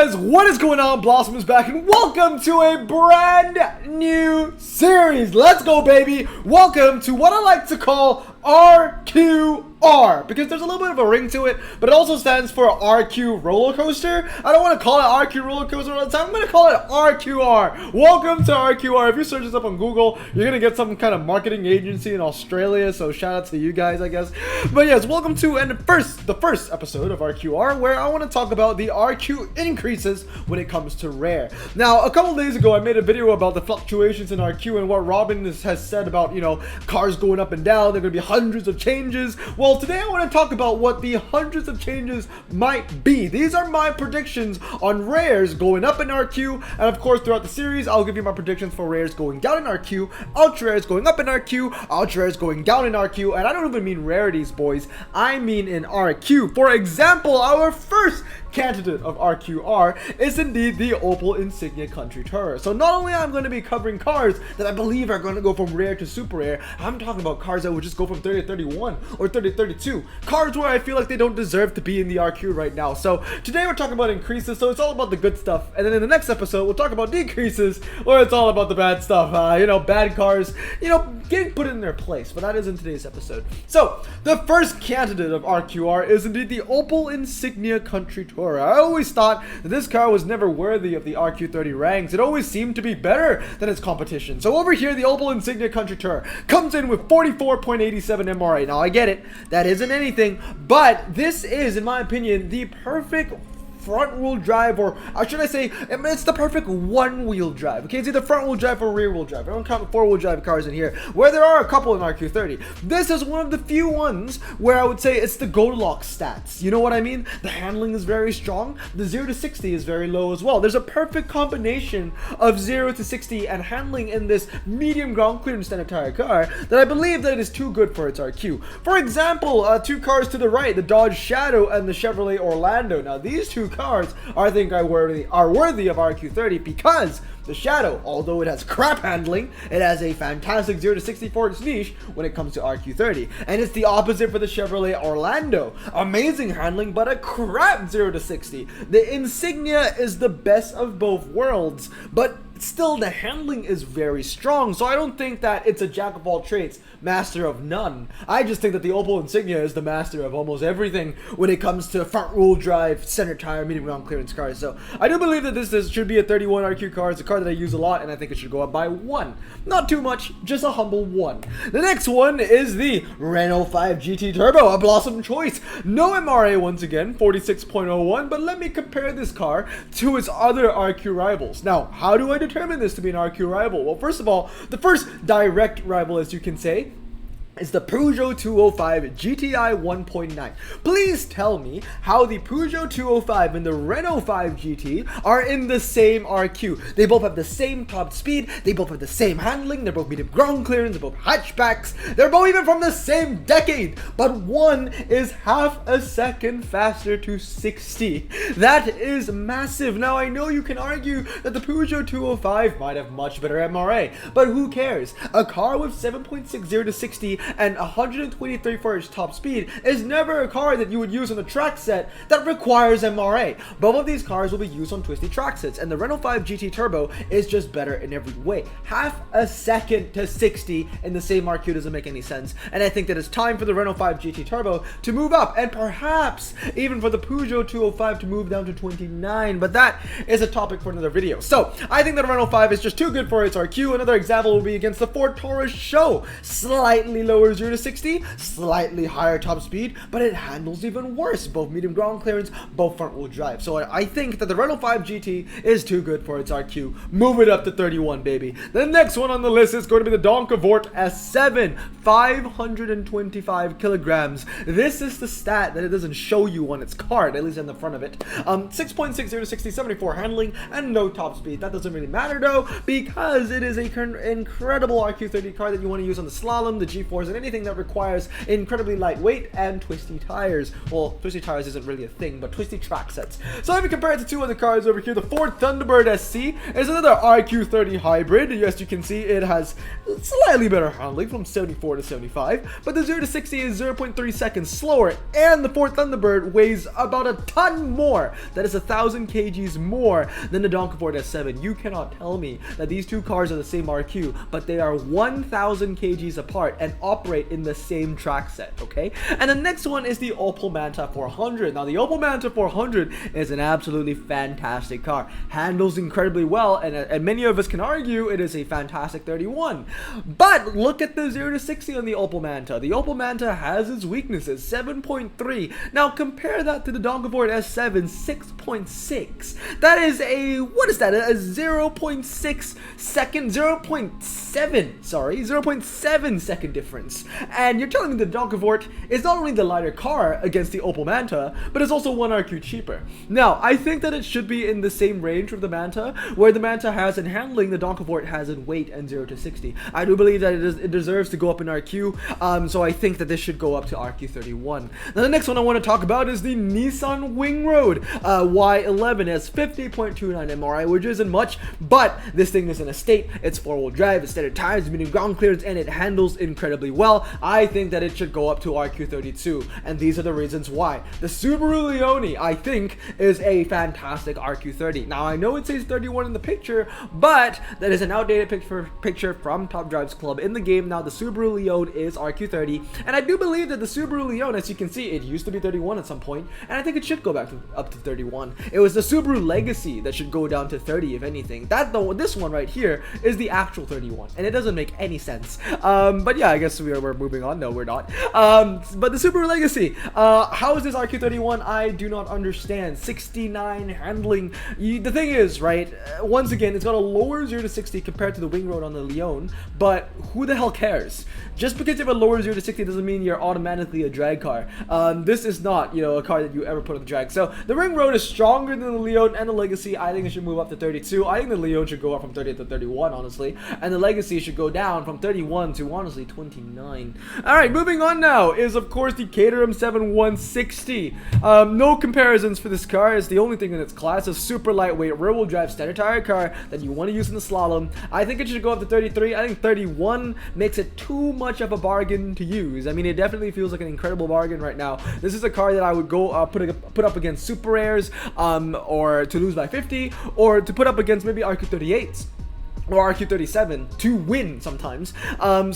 guys, what is going on? Blossom is back and welcome to a brand new series. Let's go, baby. Welcome to what I like to call RQR, because there's a little bit of a ring to it, but it also stands for RQ roller coaster. I don't want to call it RQ roller coaster all the time. I'm going to call it RQR. Welcome to RQR. If you search this up on Google, you're going to get some kind of marketing agency in Australia, so shout out to you guys, I guess. But yes, welcome to the first episode of RQR, where I want to talk about the RQ increases when it comes to rare. Now, a couple days ago, I made a video about the fluctuations in RQ and what Robin has said about, you know, cars going up and down. They're going to be hundreds of changes. Well, today I want to talk about what the hundreds of changes might be. These are my predictions on rares going up in RQ, and of course throughout the series I'll give you my predictions for rares going down in RQ, ultra rares going up in RQ, ultra rares going down in RQ, and I don't even mean rarities, boys. I mean in RQ. For example, our first candidate of RQR is indeed the Opel Insignia Country Tourer. So not only I'm going to be covering cars that I believe are going to go from rare to super rare, I'm talking about cars that would just go from 30 to 31 or 30 to 32. Cars where I feel like they don't deserve to be in the RQ right now. So today we're talking about increases, so it's all about the good stuff. And then in the next episode, we'll talk about decreases, where it's all about the bad stuff. You know, bad cars, you know, getting put in their place. But that is in today's episode. So the first candidate of RQR is indeed the Opel Insignia Country Tourer. I always thought that this car was never worthy of the RQ30 ranks. It always seemed to be better than its competition. So over here, the Opel Insignia Country Tourer comes in with 44.87 MRA. Now I get it, that isn't anything, but this is, in my opinion, the perfect front-wheel drive, or should I say, it's the perfect one-wheel drive. Okay, it's either front-wheel drive or rear-wheel drive. I don't count four-wheel drive cars in here, where there are a couple in RQ30. This is one of the few ones where I would say it's the Goldilocks stats. You know what I mean? The handling is very strong. The 0 to 60 is very low as well. There's a perfect combination of 0 to 60 and handling in this medium ground clearance standard tire car that I believe that it is too good for its RQ. For example, two cars to the right, the Dodge Shadow and the Chevrolet Orlando. Now these two cars I think are worthy of RQ30 because the Shadow, although it has crap handling, it has a fantastic 0 to 60 for its niche when it comes to RQ30. And it's the opposite for the Chevrolet Orlando. Amazing handling, but a crap 0 to 60. The Insignia is the best of both worlds, but still the handling is very strong, so I don't think that it's a jack of all trades, master of none. I just think that the Opel Insignia is the master of almost everything when it comes to front wheel drive, center tire, medium ground clearance cars. So I do believe that this should be a 31 RQ car. It's a car that I use a lot, and I think it should go up by 1. Not too much, just a humble 1. The next one is the Renault 5 GT Turbo, a Blossom choice. No MRA once again, 46.01, but let me compare this car to its other RQ rivals. Now, how do I determine this to be an RQ rival? Well, first of all, the first direct rival, as you can say, is the Peugeot 205 GTI 1.9. Please tell me how the Peugeot 205 and the Renault 5 GT are in the same RQ. They both have the same top speed, they both have the same handling, they're both medium ground clearance, they're both hatchbacks, they're both even from the same decade, but one is half a second faster to 60. That is massive. Now I know you can argue that the Peugeot 205 might have much better MRA, but who cares? A car with 7.60 to 60 and 123 for its top speed is never a car that you would use on a track set that requires MRA. Both of these cars will be used on twisty track sets, and the Renault 5 GT Turbo is just better in every way. Half a second to 60 in the same RQ doesn't make any sense, and I think that it's time for the Renault 5 GT Turbo to move up, and perhaps even for the Peugeot 205 to move down to 29, but that is a topic for another video. So I think that the Renault 5 is just too good for its RQ. Another example will be against the Ford Taurus Show. Slightly lower 0 to 60, slightly higher top speed, but it handles even worse. Both medium ground clearance, both front wheel drive. So I think that the Renault 5 GT is too good for its RQ. Move it up to 31, baby. The next one on the list is going to be the Donkervoort S7, 525 kilograms. This is the stat that it doesn't show you on its card, at least in the front of it. 6.60 to 60, 74 handling, and no top speed. That doesn't really matter though, because it is an incredible RQ30 car that you want to use on the slalom, the G-force cars and anything that requires incredibly lightweight and twisty tires. Well, twisty tires isn't really a thing, but twisty track sets. So if you compare it to two other cars over here, the Ford Thunderbird SC is another RQ30 hybrid. As you can see, it has slightly better handling from 74 to 75, but the 0 to 60 is 0.3 seconds slower, and the Ford Thunderbird weighs about a ton more. That is 1,000 kgs more than the Donkey S7. You cannot tell me that these two cars are the same RQ, but they are 1,000 kgs apart and operate in the same track set, okay? And the next one is the Opel Manta 400. Now, the Opel Manta 400 is an absolutely fantastic car. Handles incredibly well, and many of us can argue it is a fantastic 31. But look at the 0 to 60 on the Opel Manta. The Opel Manta has its weaknesses, 7.3. Now, compare that to the Donkey S7, 6.6. That is a, what is that? A 0.6 second, 0.7 second difference. And you're telling me the Donkey is not only the lighter car against the Opel Manta, but it's also 1 RQ cheaper. Now, I think that it should be in the same range with the Manta, where the Manta has in handling, the Donkey has in weight and 0 to 60. I do believe that it deserves to go up in RQ, so I think that this should go up to RQ31. Now, the next one I want to talk about is the Nissan Wingroad Y11. Has 50.29 MRI, which isn't much, but this thing is in a state. It's 4-wheel drive, it's standard tires, medium ground clearance, and it handles incredibly well. I think that it should go up to RQ32, and these are the reasons why. The Subaru Leone, I think, is a fantastic RQ30. Now, I know it says 31 in the picture, but that is an outdated picture from Top Drives Club in the game. Now, the Subaru Leone is RQ30, and I do believe that the Subaru Leone, as you can see, it used to be 31 at some point, and I think it should go back up to 31. It was the Subaru Legacy that should go down to 30, if anything. This one right here is the actual 31, and it doesn't make any sense. But yeah, I guess we're moving on. No, we're not. But the Subaru Legacy, how is this RQ31? I do not understand. 69 handling. The thing is, right, once again, it's got a lower 0 to 60 compared to the Wingroad on the Leone, but who the hell cares? Just because you have a lower 0 to 60 doesn't mean you're automatically a drag car. This is not, a car that you ever put on the drag. So the Wingroad is stronger than the Leone and the Legacy. I think it should move up to 32. I think the Leone should go up from 30 to 31, honestly, and the Legacy should go down from 31 to, honestly, 29. Alright, moving on now is, of course, the Caterham 7160. No comparisons for this car. It's the only thing in its class. A super lightweight rear-wheel drive standard tire car that you want to use in the slalom. I think it should go up to 33. I think 31 makes it too much of a bargain to use. I mean, it definitely feels like an incredible bargain right now. This is a car that I would go put up against Super Rares, or to lose by 50, or to put up against maybe RQ38s or RQ37 to win sometimes.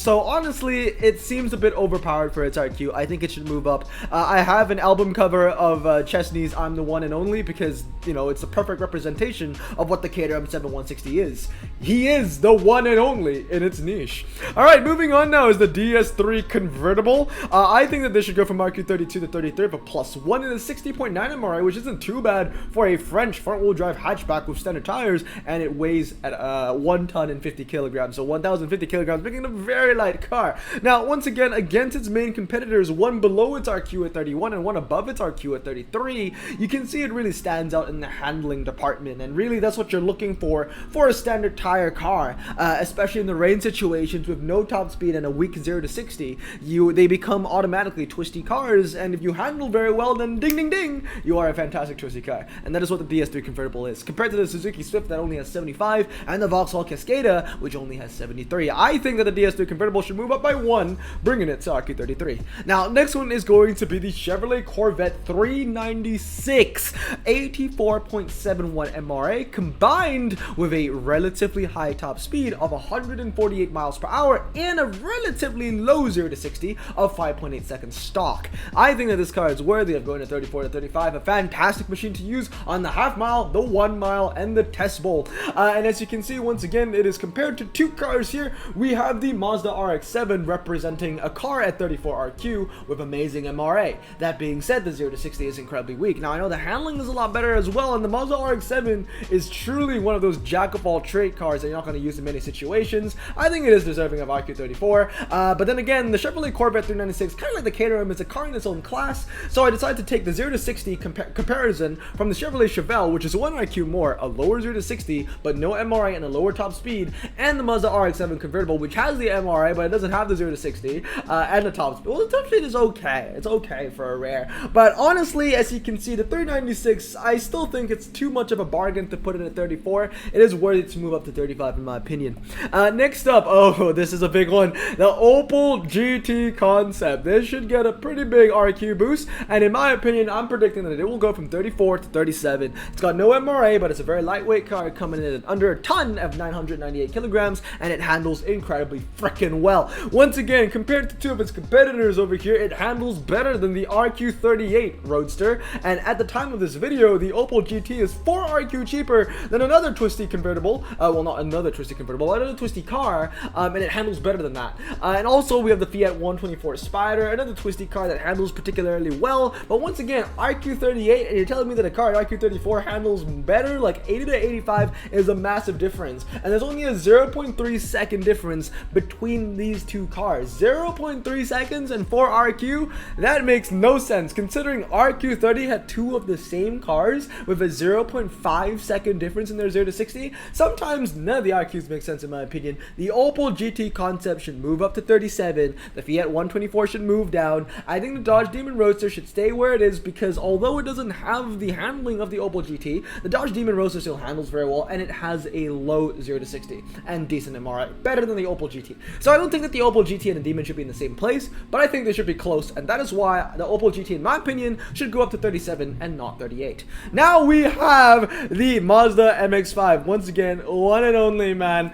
So honestly, it seems a bit overpowered for its RQ. I think it should move up. I have an album cover of Chesney's I'm the One and Only, because, it's a perfect representation of what the Caterham 7160 is. He is the one and only in its niche. Alright, moving on now is the DS3 Convertible. I think that this should go from RQ32 to 33 for +1 in a 60.9 MRI, which isn't too bad for a French front-wheel drive hatchback with standard tires, and it weighs at 1 ton and 50 kilograms, so 1,050 kilograms, making it a very light car. Now, once again, against its main competitors, one below its RQ at 31 and one above its RQ at 33, you can see it really stands out in the handling department, and really that's what you're looking for a standard tire car, especially in the rain situations with no top speed and a weak 0 to 60. They become automatically twisty cars, and if you handle very well, then ding ding ding, you are a fantastic twisty car, and that is what the DS3 Convertible is, compared to the Suzuki Swift that only has 75 and the Vauxhall Cascada, which only has 73. I think that the DS3 Convertible should move up by 1, bringing it to RQ33. Now, next one is going to be the Chevrolet Corvette 396, 84.71 MRA, combined with a relatively high top speed of 148 miles per hour and a relatively low 0 to 60 of 5.8 seconds stock. I think that this car is worthy of going to 34 to 35, a fantastic machine to use on the half mile, the 1 mile, and the test bowl. And as you can see, once again, it is compared to two cars here. We have the Mazda RX-7 representing a car at 34 RQ with amazing MRA. That being said, the 0 to 60 is incredibly weak. Now, I know the handling is a lot better as well, and the Mazda RX-7 is truly one of those jack-of-all-trade cars that you're not going to use in many situations. I think it is deserving of RQ34, but then again, the Chevrolet Corvette 396, kind of like the Caterham, is a car in its own class, so I decided to take the 0 to 60 comparison from the Chevrolet Chevelle, which is 1 IQ more, a lower 0 to 60, but no MRA and a lower top top speed, and the Mazda RX-7 Convertible, which has the MRA, but it doesn't have the 0 to 60, and the top speed. Well, the top speed is okay. It's okay for a rare. But honestly, as you can see, the 396, I still think it's too much of a bargain to put it at 34. It is worth it to move up to 35 in my opinion. Next up, oh, this is a big one. The Opel GT Concept. This should get a pretty big RQ boost, and in my opinion, I'm predicting that it will go from 34 to 37. It's got no MRA, but it's a very lightweight car coming in at under a ton of 998 kilograms, and it handles incredibly freaking well. Once again, compared to two of its competitors over here, it handles better than the RQ38 Roadster, and at the time of this video, the Opel GT is 4 RQ cheaper than another twisty convertible, well, not another twisty convertible, another twisty car, and it handles better than that. And also, we have the Fiat 124 Spider, another twisty car that handles particularly well, but once again, RQ38, and you're telling me that a car at RQ34 handles better, like 80 to 85 is a massive difference, and there's only a 0.3 second difference between these two cars. 0.3 seconds and 4 RQ? That makes no sense, considering RQ30 had two of the same cars with a 0.5 second difference in their 0 to 60. Sometimes none of the RQs make sense in my opinion. The Opel GT Concept should move up to 37. The Fiat 124 should move down. I think the Dodge Demon Roadster should stay where it is, because although it doesn't have the handling of the Opel GT, the Dodge Demon Roadster still handles very well, and it has a low 0 to 60 and decent MRI, better than the Opel GT. So I don't think that the Opel GT and the Demon should be in the same place, but I think they should be close, and that is why the Opel GT, in my opinion, should go up to 37 and not 38. Now we have the Mazda MX5. Once again, one and only, man.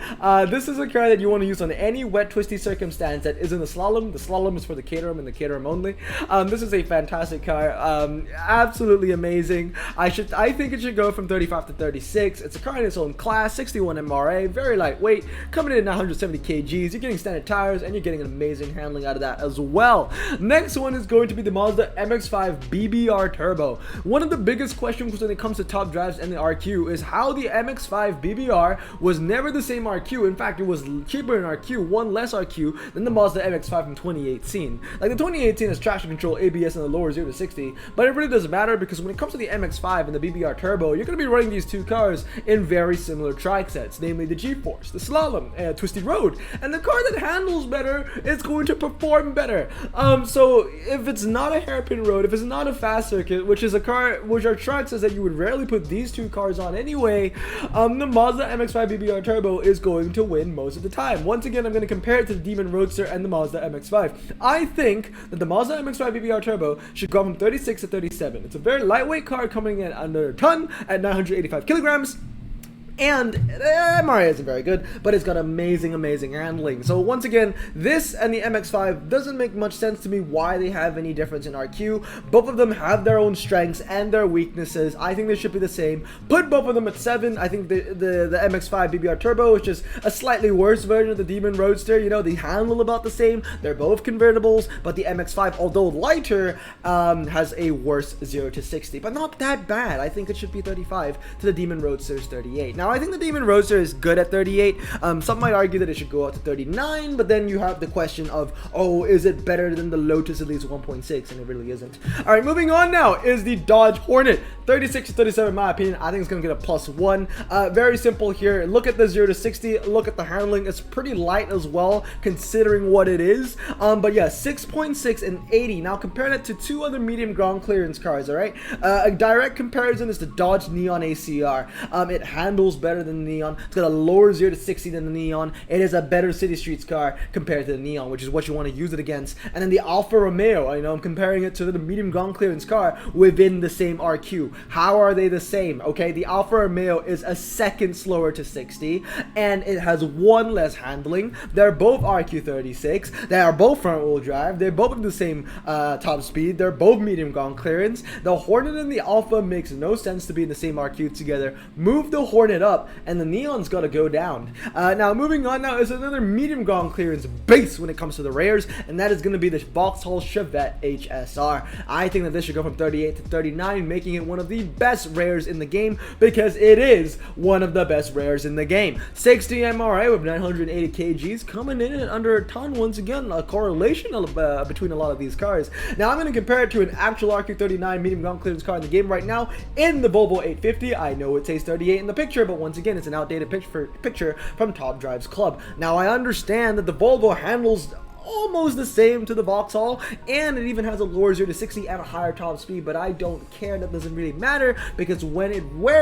This is a car that you want to use on any wet, twisty circumstance that isn't a slalom. The slalom is for the Caterham and the Caterham only. This is a fantastic car. Absolutely amazing. I think it should go from 35 to 36. It's a car in its own class, 61 MRA, very lightweight, coming in at 970 kgs. You're getting standard tires, and you're getting an amazing handling out of that as well. Next one is going to be the Mazda MX5 BBR Turbo. One of the biggest questions when it comes to top drives and the RQ is how the MX5 BBR was never the same RQ. In fact, it was cheaper in RQ, one less RQ than the Mazda MX5 in 2018. Like, the 2018 has traction control, ABS, and the lower 0 to 60, but it really doesn't matter, because when it comes to the MX5 and the BBR Turbo, you're going to be running these two cars in very similar trike sets, namely the G-Force, the Slalom, Twisty Road, and the car that handles better is going to perform better. So if it's not a hairpin road, if it's not a fast circuit, which is a car, which our chart says that you would rarely put these two cars on anyway, the Mazda MX5 BBR Turbo is going to win most of the time. Once again, I'm going to compare it to the Demon Roadster and the Mazda MX5. I think that the Mazda MX5 BBR Turbo should go from 36 to 37. It's a very lightweight car coming in under a ton at 985 kilograms. And MRA isn't very good, but it's got amazing handling. So once again, this and the MX5 doesn't make much sense to me why they have any difference in RQ. Both of them have their own strengths and their weaknesses. I think they should be the same. Put both of them at 7. I think the MX5 BBR Turbo is just a slightly worse version of the Demon Roadster. You know, they handle about the same. They're both convertibles, but the MX5, although lighter, has a worse 0 to 60, but not that bad. I think it should be 35 to the Demon Roadster's 38. Now, I think the Demon Roadster is good at 38. Some might argue that it should go up to 39, but then you have the question of, oh, is it better than the Lotus Elise 1.6? And it really isn't. All right, moving on now is the Dodge Hornet. 36 to 37, in my opinion. I think it's going to get a +1. Very simple here. Look at the 0 to 60. Look at the handling. It's pretty light as well, considering what it is. But yeah, 6.6 and 80. Now, comparing it to two other medium ground clearance cars, all right? A direct comparison is the Dodge Neon ACR. It handles better than the Neon. It's got a lower 0 to 60 than the Neon. It is a better city streets car compared to the Neon, which is what you want to use it against. And then the Alfa Romeo, you know, I'm comparing it to the medium ground clearance car within the same RQ. How are they the same? Okay, the Alfa Romeo is a second slower to 60, and it has one less handling. They're both RQ36. They are both front wheel drive. They're both the same top speed. They're both medium ground clearance. The Hornet and the Alfa makes no sense to be in the same RQ together. Move the Hornet up, and the Neon's got to go down. Now, moving on now is another medium ground clearance base when it comes to the rares, and that is going to be the Vauxhall Chevette HSR. I think that this should go from 38 to 39, making it one of the best rares in the game, because it is one of the best rares in the game. 60 MRA with 980 kgs, coming in at under a ton. Once again, a correlation between a lot of these cars. Now, I'm going to compare it to an actual RQ39 medium ground clearance car in the game right now in the Volvo 850. I know it says 38 in the picture, but once again, it's an outdated picture from Top Drive's Club. Now, I understand that the Volvo handles almost the same to the Vauxhall, and it even has a lower 0 to 60 and a higher top speed, but I don't care. That doesn't really matter, because where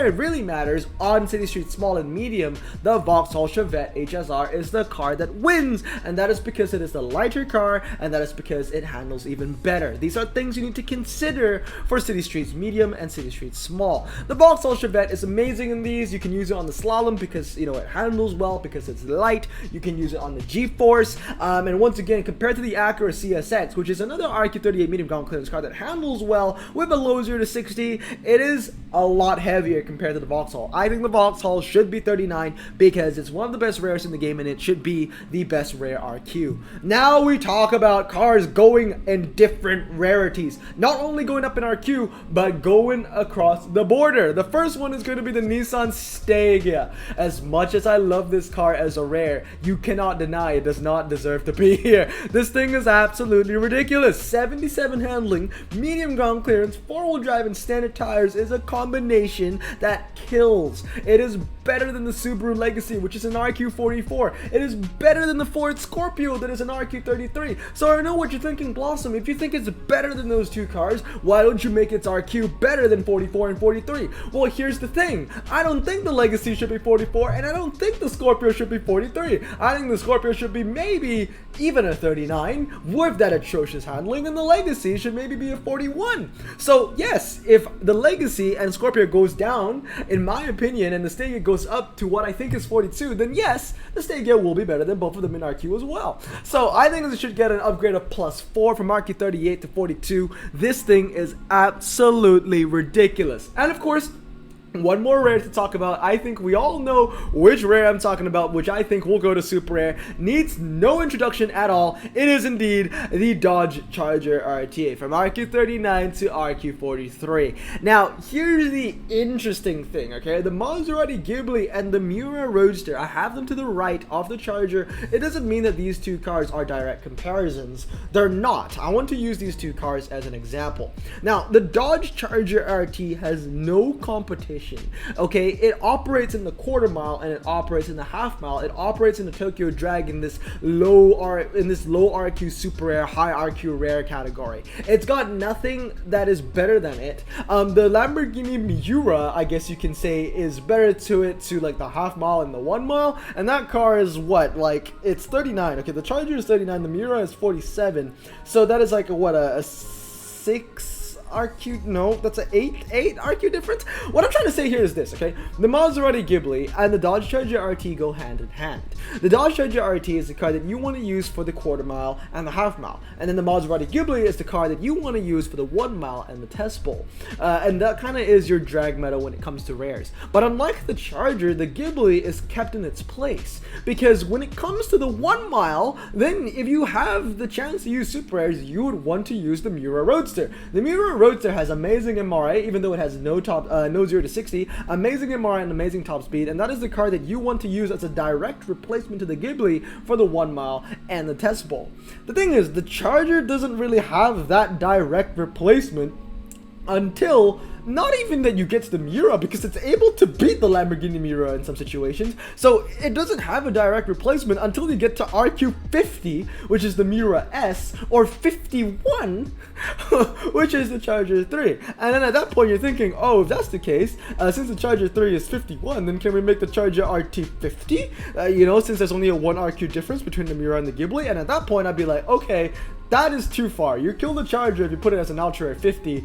it really matters on city streets small and medium, the Vauxhall Chevette HSR is the car that wins, and that is because it is the lighter car, and that is because it handles even better. These are things you need to consider for city streets medium and city streets small. The Vauxhall Chevette is amazing in these. You can use it on the slalom because, you know, it handles well because it's light. You can use it on the G-Force, and once again, compared to the Acura CSX, which is another RQ38 medium ground clearance car that handles well with a low 0 to 60, it is a lot heavier compared to the Vauxhall. I think the Vauxhall should be 39 because it's one of the best rares in the game, and it should be the best rare RQ. Now we talk about cars going in different rarities, not only going up in RQ, but going across the border. The first one is going to be the Nissan Stage. As much as I love this car as a rare, you cannot deny it does not deserve to be here. This thing is absolutely ridiculous. 77 handling, medium ground clearance, 4-wheel drive, and standard tires is a combination that kills. It is better than the Subaru Legacy, which is an RQ44. It is better than the Ford Scorpio that is an RQ33. So I know what you're thinking, Blossom. If you think it's better than those two cars, why don't you make its RQ better than 44 and 43? Well, here's the thing. I don't think the Legacy should be 44, and I don't think the Scorpio should be 43. I think the Scorpio should be maybe even a 39 with that atrocious handling, and the Legacy should maybe be a 41. So yes, if the Legacy and Scorpio goes down, in my opinion, and the Stega goes up to what I think is 42, then yes, the Stega will be better than both of them in RQ as well. So I think they should get an upgrade of +4 from RQ38 to 42. This thing is absolutely ridiculous. And of course, one more rare to talk about. I think we all know which rare I'm talking about, which I think will go to super rare. Needs no introduction at all. It is indeed the Dodge Charger RTA from RQ39 to RQ43. Now, here's the interesting thing, okay? The Maserati Ghibli and the Miura Roadster, I have them to the right of the Charger. It doesn't mean that these two cars are direct comparisons. They're not. I want to use these two cars as an example. Now, the Dodge Charger RT has no competition. Okay, it operates in the quarter mile and it operates in the half mile. It operates in the Tokyo Drag in this low RQ super rare, high RQ rare category. It's got nothing that is better than it. The Lamborghini Miura, I guess you can say, is better to like the half mile and the 1 mile, and that car is what, like, it's 39. Okay, the Charger is 39, the Miura is 47. So that is like a 6 RQ, no, that's an 8 RQ difference. What I'm trying to say here is this, okay? The Maserati Ghibli and the Dodge Charger RT go hand in hand. The Dodge Charger RT is the car that you want to use for the quarter mile and the half mile, and then the Maserati Ghibli is the car that you want to use for the 1 mile and the test bowl. And that kind of is your drag metal when it comes to rares. But unlike the Charger, the Ghibli is kept in its place, because when it comes to the 1 mile, then if you have the chance to use super rares, you would want to use the Miura Roadster. The Miura Roadster has amazing MRA, even though it has no 0 to 60, amazing MRA and amazing top speed, and that is the car that you want to use as a direct replacement to the Ghibli for the 1 mile and the test bowl. The thing is, the Charger doesn't really have that direct replacement until not even that you get to the Miura, because it's able to beat the Lamborghini Miura in some situations. So it doesn't have a direct replacement until you get to RQ50, which is the Miura S, or 51, which is the Charger 3. And then at that point you're thinking, oh, if that's the case, since the Charger 3 is 51, then can we make the Charger RT50? You know, since there's only a 1 RQ difference between the Miura and the Ghibli. And at that point I'd be like, okay, that is too far. You kill the Charger if you put it as an Ultra at 50,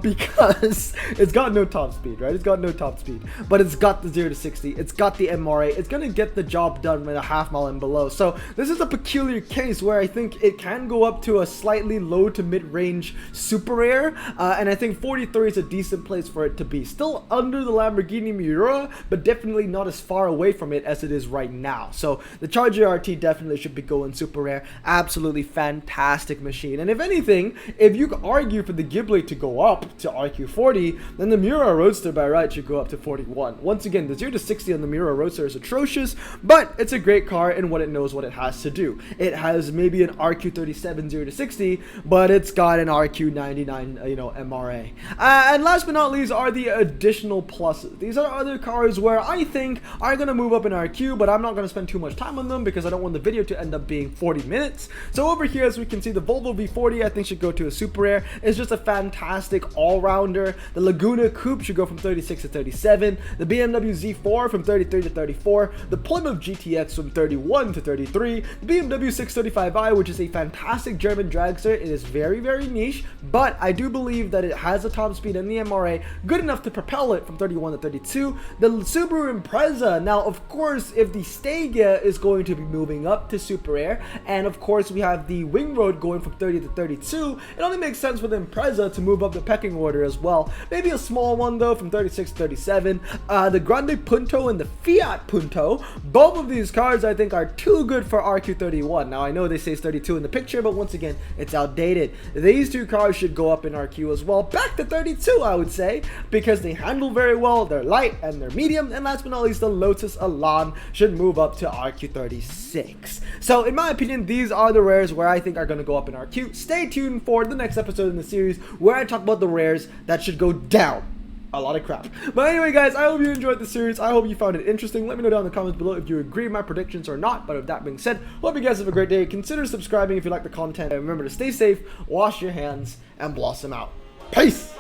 because it's got no top speed, right? It's got no top speed, but it's got the 0 to 60. It's got the MRA. It's gonna get the job done with a half mile and below. So this is a peculiar case where I think it can go up to a slightly low to mid-range super rare, and I think 43 is a decent place for it to be. Still under the Lamborghini Miura, but definitely not as far away from it as it is right now. So the Charger RT definitely should be going super rare. Absolutely fantastic fantastic machine. And if anything, if you could argue for the Ghibli to go up to RQ40, then the Miura Roadster by right should go up to 41. Once again, the 0 to 60 on the Miura Roadster is atrocious, but it's a great car in what it knows what it has to do. It has maybe an RQ37 0 to 60, but it's got an RQ99, MRA. And last but not least are the additional pluses. These are other cars where I think are going to move up in RQ, but I'm not going to spend too much time on them because I don't want the video to end up being 40 minutes. So over here, as we can see, the Volvo V40 I think should go to a Super Rare. It's just a fantastic all-rounder. The Laguna Coupe should go from 36 to 37. The BMW Z4 from 33 to 34. The Plymouth GTX from 31 to 33. The BMW 635i, which is a fantastic German dragster. It is very, very niche, but I do believe that it has a top speed in the MRA good enough to propel it from 31 to 32. The Subaru Impreza. Now, of course, if the Stega is going to be moving up to Super Rare, and of course we have the Wing Road going from 30 to 32, it only makes sense for the Impreza to move up the pecking order as well. Maybe a small one though from 36 to 37. The Grande Punto and the Fiat Punto, both of these cars I think are too good for RQ31. Now I know they say it's 32 in the picture, but once again, it's outdated. These two cars should go up in RQ as well, back to 32 I would say, because they handle very well, they're light and they're medium. And last but not least, the Lotus Elan should move up to RQ36. So in my opinion, these are the rares where I think are going to go up in RQ. Stay tuned for the next episode in the series where I talk about the rares that should go down. A lot of crap. But anyway, guys, I hope you enjoyed the series. I hope you found it interesting. Let me know down in the comments below if you agree with my predictions or not. But with that being said, hope you guys have a great day. Consider subscribing if you like the content. And remember to stay safe, wash your hands, and blossom out. Peace!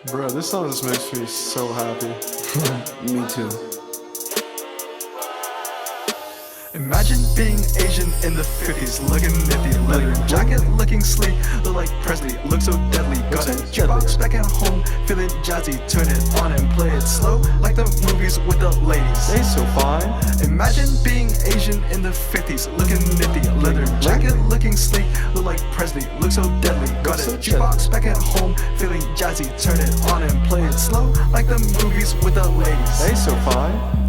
Bro, this song just makes me so happy. Me too. Imagine being Asian in the 50s, looking nifty, leather jacket, looking sleek, look like Presley, look so deadly. Got a jukebox back at home, feeling jazzy, turn it on and play it slow, like the movies with the ladies. They so fine. Imagine being Asian in the 50s, looking nifty, leather jacket, looking sleek, look like Presley, look so deadly. Got a jukebox back at home, feeling jazzy, turn it on and play it slow, like the movies with the ladies. They so fine.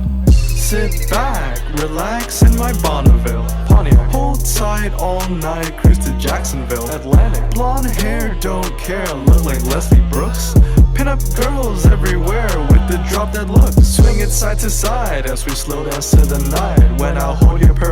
Sit back, relax in my Bonneville Pontiac. Hold tight all night, cruise to Jacksonville Atlantic. Blonde hair, don't care, look like Leslie Brooks. Pin up girls everywhere with the drop dead look. Swing it side to side as we slow dance to the night when I hold your